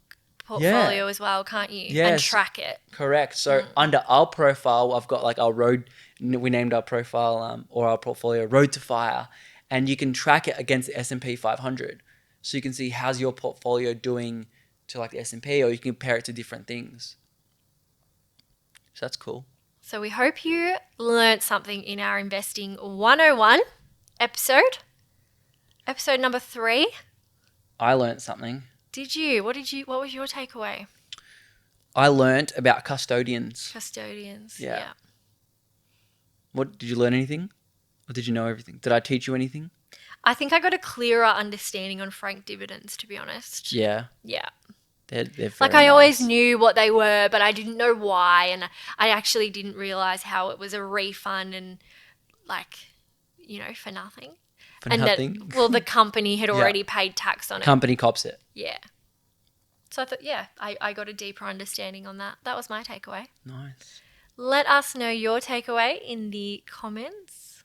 A: portfolio as well, can't you?
B: Yes.
A: And track it.
B: Correct. So under our profile, I've got like our road. We named our profile or our portfolio Road to Fire, and you can track it against the S&P 500. So you can see how's your portfolio doing to like the S&P, or you can compare it to different things. So that's cool.
A: So we hope you learned something in our Investing 101 episode. Episode number 3.
B: I learned something.
A: Did you? What was your takeaway?
B: I learned about custodians.
A: Custodians.
B: Yeah. What, did you learn anything? Or did you know everything? Did I teach you anything?
A: I think I got a clearer understanding on franked dividends, to be honest.
B: Yeah.
A: Yeah.
B: They're very
A: like I always knew what they were, but I didn't know why, and I actually didn't realize how it was a refund and like, for nothing.
B: Nothing?
A: That, the company had already paid tax on it.
B: Company cops it.
A: Yeah. So I thought, I got a deeper understanding on that. That was my takeaway.
B: Nice.
A: Let us know your takeaway in the comments.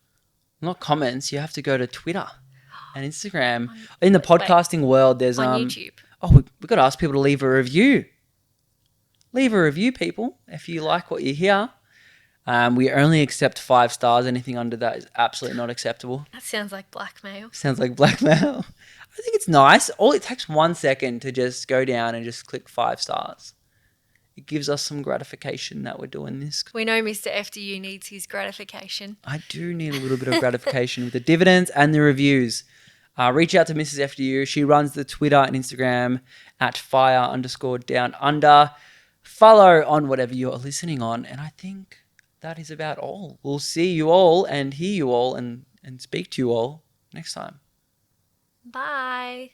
B: Not comments. You have to go to Twitter and Instagram. In the podcasting world, there's
A: on YouTube.
B: Oh, we've got to ask people to leave a review. Leave a review, people, if you like what you hear. We only accept 5 stars. Anything under that is absolutely not acceptable.
A: That sounds like blackmail.
B: Sounds like blackmail. I think it's nice. All it takes 1 second to just go down and just click 5 stars. It gives us some gratification that we're doing this.
A: We know Mr. FDU needs his gratification.
B: I do need a little bit of gratification with the dividends and the reviews. Reach out to Mrs. FDU. She runs the Twitter and Instagram at fire_down_under. Follow on whatever you're listening on. And I think that is about all. We'll see you all and hear you all and speak to you all next time.
A: Bye.